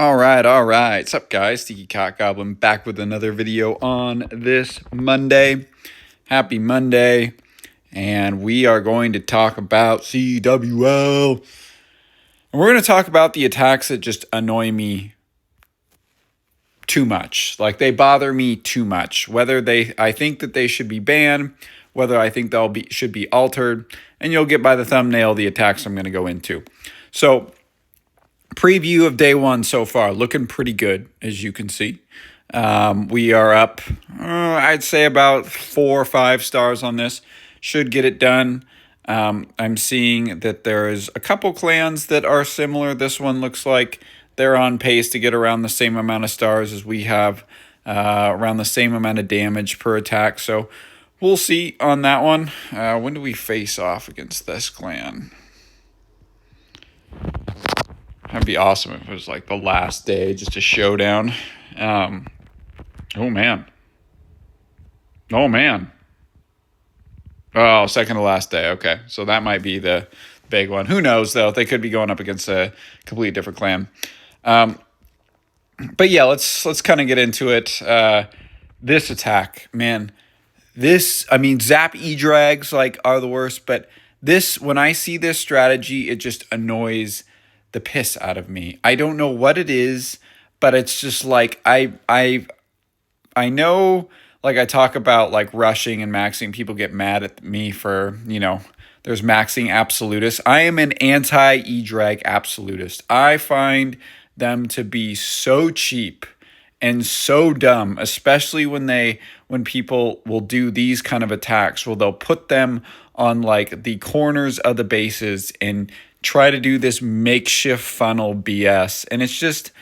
All right. What's up, guys? Tiki Cock Goblin back with another video on this Monday. Happy Monday. And we are going to talk about CWL. And we're going to talk about the attacks that just annoy me too much. Like, they bother me too much. I think that they should be banned, whether I think should be altered. And you'll get by the thumbnail the attacks I'm going to go into. So, preview of day one so far, looking pretty good, as you can see. We are up, I'd say about 4 or 5 stars on this. Should get it done. I'm seeing that there is a couple clans that are similar. This one looks like they're on pace to get around the same amount of stars as we have, around the same amount of damage per attack. So we'll see on that one. When do we face off against this clan? That'd be awesome if it was like the last day, just a showdown. Oh, man. Oh, second to last day. Okay, so that might be the big one. Who knows, though? They could be going up against a completely different clan. But yeah, let's kind of get into it. This attack, man. Zap E-Drags are the worst, but when I see this strategy, it just annoys the piss out of me. I don't know what it is, but it's just like I know, like, I talk about like rushing and maxing. People get mad at me for, there's maxing absolutists. I am an anti E-Drag absolutist. I find them to be so cheap and so dumb, especially when people will do these kind of attacks. Well, they'll put them on like the corners of the bases and try to do this makeshift funnel BS. And it's just,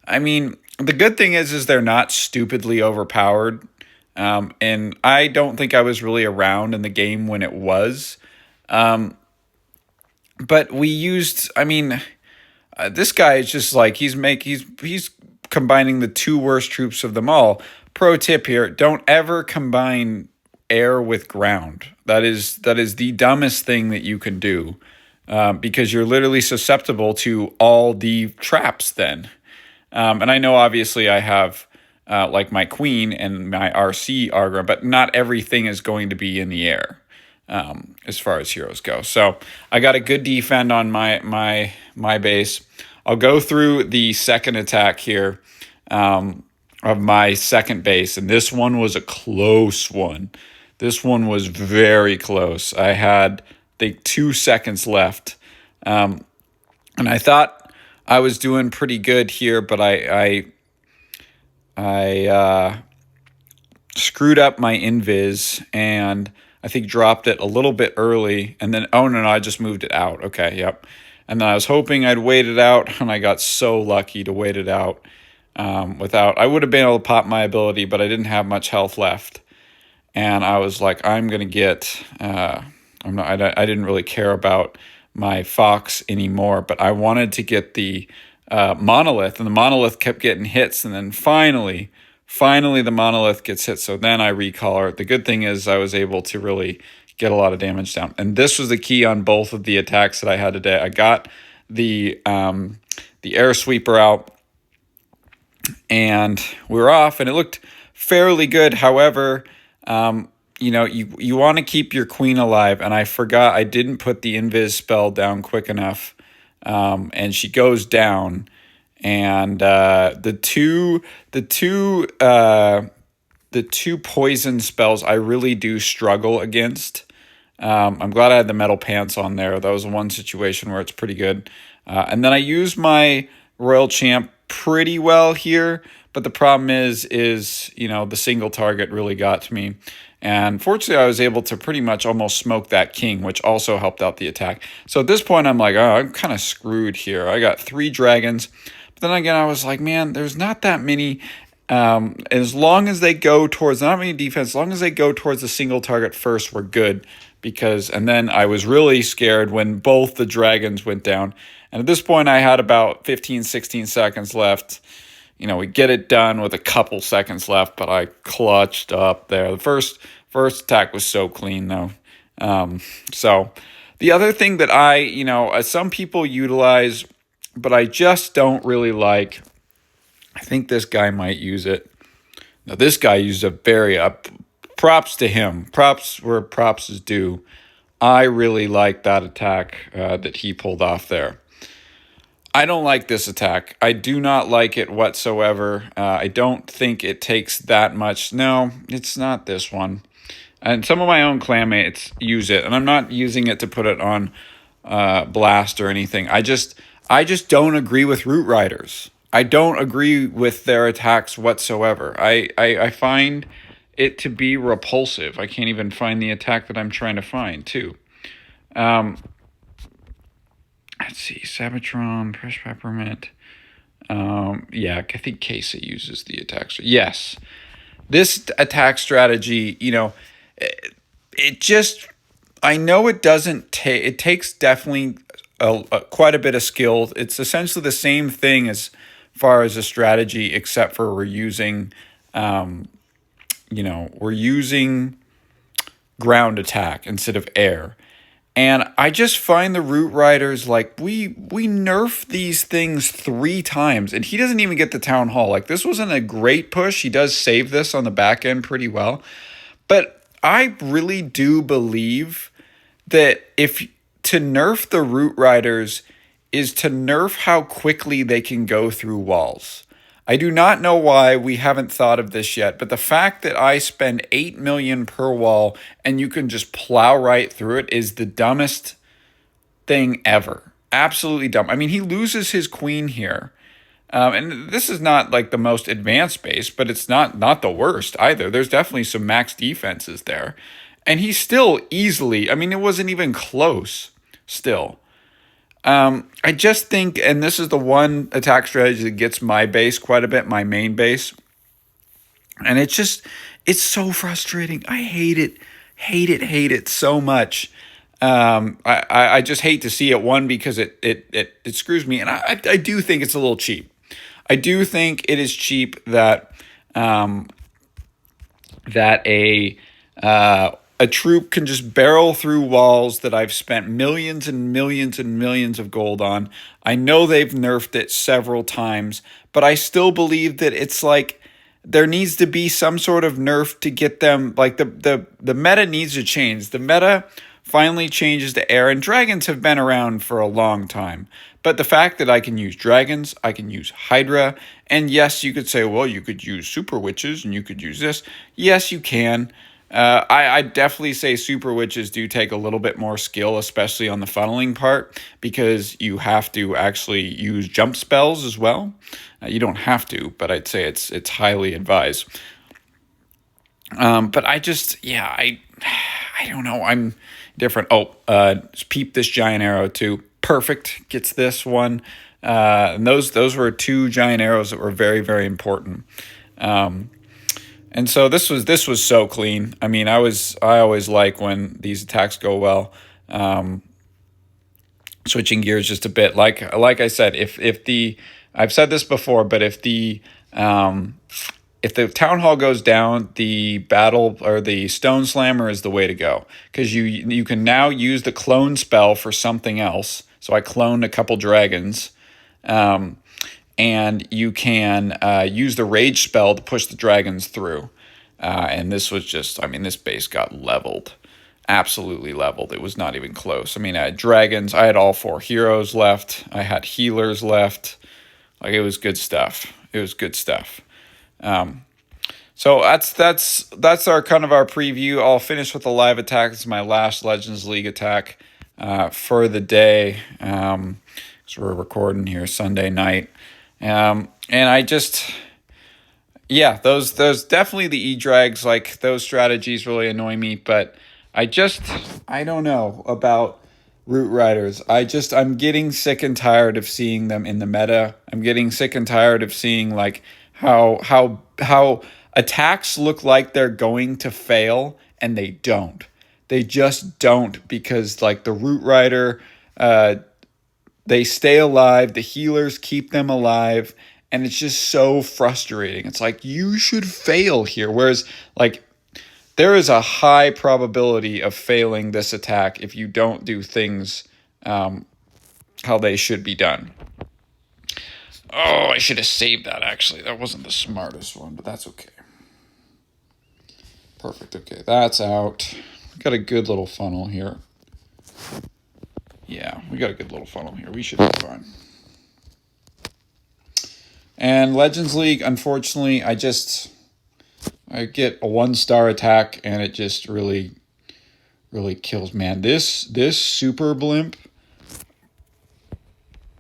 the good thing is they're not stupidly overpowered. And I don't think I was really around in the game when it was. But we used, this guy is just like, he's combining the 2 worst troops of them all. Pro tip here, don't ever combine air with ground. That is the dumbest thing that you can do. Because you're literally susceptible to all the traps then. And I know obviously I have like my queen and my RC Argra, but not everything is going to be in the air as far as heroes go. So I got a good defend on my base. I'll go through the second attack here of my second base, and this one was a close one. This one was very close. I had, I think, 2 seconds left. And I thought I was doing pretty good here, but I screwed up my invis and I think dropped it a little bit early. And then, oh no, I just moved it out. Okay, yep. And then I was hoping I'd wait it out, and I got so lucky to wait it out I would have been able to pop my ability, but I didn't have much health left. And I was like, I'm going to get, I didn't really care about my Fox anymore, but I wanted to get the Monolith, and the Monolith kept getting hits, and then finally the Monolith gets hit, so then I recolor it. The good thing is I was able to really get a lot of damage down, and this was the key on both of the attacks that I had today. I got the air sweeper out, and we were off, and it looked fairly good. However, you want to keep your queen alive, and I forgot I didn't put the invis spell down quick enough, and she goes down, and the two poison spells I really do struggle against. I'm glad I had the metal pants on there. That was one situation where it's pretty good, and then I used my Royal Champ pretty well here, but the problem is the single target really got to me. And fortunately, I was able to pretty much almost smoke that king, which also helped out the attack. So at this point, I'm like, oh, I'm kind of screwed here. I got 3 dragons. But then again, I was like, man, there's not that many. As long as they go towards, not many defense, as long as they go towards the single target first, we're good. And then I was really scared when both the dragons went down. And at this point, I had about 15, 16 seconds left. We get it done with a couple seconds left, but I clutched up there. The first attack was so clean, though. So the other thing that some people utilize, but I just don't really like, I think this guy might use it. Now, this guy used a very props to him. Props where props is due. I really like that attack that he pulled off there. I don't like this attack. I do not like it whatsoever. I don't think it takes that much. No, it's not this one. And some of my own clanmates use it, and I'm not using it to put it on blast or anything. I just don't agree with Root Riders. I don't agree with their attacks whatsoever. I find it to be repulsive. I can't even find the attack that I'm trying to find, too. Let's see, Sabatron, Fresh Peppermint. Yeah, I think Casey uses the attack. Yes. This attack strategy, it just, I know it doesn't take, it takes definitely quite a bit of skill. It's essentially the same thing as far as a strategy, except for we're using ground attack instead of air. And I just find the Root Riders, like, we nerf these things 3 times, and he doesn't even get the Town Hall. Like, this wasn't a great push. He does save this on the back end pretty well. But I really do believe that if to nerf the Root Riders is to nerf how quickly they can go through walls. I do not know why we haven't thought of this yet, but the fact that I spend 8 million per wall and you can just plow right through it is the dumbest thing ever. Absolutely dumb. I mean, he loses his queen here. And this is not like the most advanced base, but it's not the worst either. There's definitely some max defenses there. And he's still easily, I mean, it wasn't even close still. I just think, and this is the one attack strategy that gets my base quite a bit, my main base. And it's so frustrating. I hate it so much. I just hate to see it, one, because it screws me. And I do think it's a little cheap. I do think it is cheap that a troop can just barrel through walls that I've spent millions and millions and millions of gold on. I know they've nerfed it several times, but I still believe that it's like there needs to be some sort of nerf to get them, like the meta needs to change. The meta finally changes to air, and dragons have been around for a long time. But the fact that I can use dragons, I can use Hydra, and yes, you could say, well, you could use super witches and you could use this. Yes, you can. I definitely say super witches do take a little bit more skill, especially on the funneling part, because you have to actually use jump spells as well. You don't have to, but I'd say it's highly advised. But I don't know. I'm different. Peep this giant arrow too. Perfect gets this one. And those were 2 giant arrows that were very, very important. And so this was so clean. I mean, I always like when these attacks go well. Switching gears just a bit, like I said, I've said this before, but if the Town Hall goes down, the battle or the Stone Slammer is the way to go, because you can now use the clone spell for something else. So I cloned a couple dragons. And you can use the rage spell to push the dragons through. And this was just, I mean, this base got leveled. Absolutely leveled. It was not even close. I mean, I had dragons. I had all 4 heroes left. I had healers left. Like, it was good stuff. It was good stuff. So that's our kind of our preview. I'll finish with a live attack. This is my last Legends League attack for the day. So we're recording here Sunday night. And I just, those definitely the E-Drags, like, those strategies really annoy me, but I don't know about Root Riders. I'm getting sick and tired of seeing them in the meta. I'm getting sick and tired of seeing, like, how attacks look like they're going to fail, and they don't. They just don't, because, like, the Root Rider, they stay alive. The healers keep them alive. And it's just so frustrating. It's like, you should fail here. Whereas, like, there is a high probability of failing this attack if you don't do things how they should be done. Oh, I should have saved that, actually. That wasn't the smartest one, but that's okay. Perfect. Okay, that's out. We got a good little funnel here. Yeah, we got a good little funnel here. We should be fine. And Legends League, unfortunately, I get a 1-star attack, and it just really kills. Man, this super blimp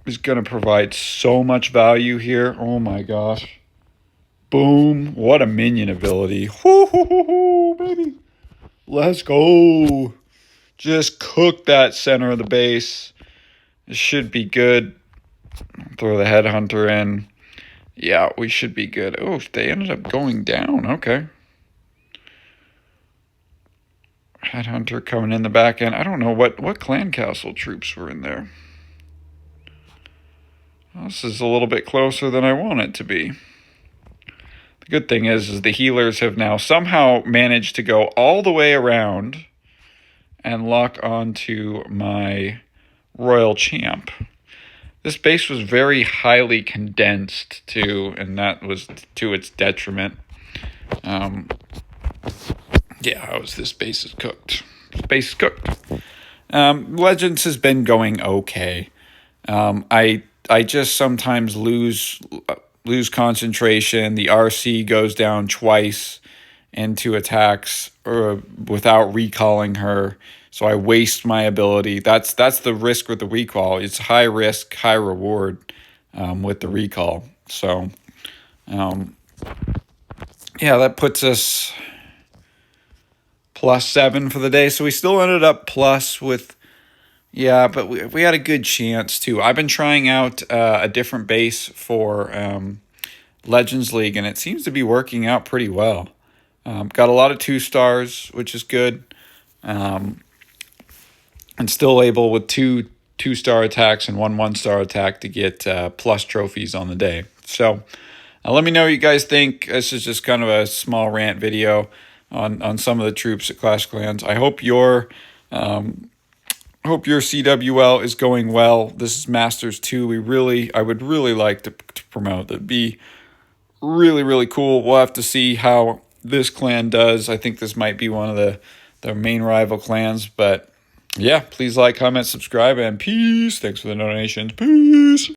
is going to provide so much value here. Oh my gosh. Boom. What a minion ability. Woo, baby. Let's go. Just cook that center of the base. It should be good. Throw the headhunter in. Yeah, we should be good. Oh, they ended up going down. Okay. Headhunter coming in the back end. I don't know what clan castle troops were in there. This is a little bit closer than I want it to be. The good thing is the healers have now somehow managed to go all the way around and lock onto my royal champ. This base was very highly condensed too, and that was to its detriment. This base is cooked. This base is cooked. Legends has been going okay. I just sometimes lose concentration. The RC goes down twice into attacks or without recalling her, so I waste my ability. That's the risk with the recall. It's high risk, high reward with the recall. So, that puts us +7 for the day. So we still ended up plus with. Yeah, but we had a good chance, too. I've been trying out a different base for Legends League, and it seems to be working out pretty well. Got a lot of 2-stars, which is good. And still able with two 2-star attacks and 1-star attack to get plus trophies on the day. So let me know what you guys think. This is just kind of a small rant video on some of the troops at Clash Clans. I hope your CWL is going well. This is Masters 2. I would really like to promote. That'd be really, really cool. We'll have to see how this clan does. I think this might be one of the main rival clans. But yeah, please like, comment, subscribe, and peace. Thanks for the donations. Peace.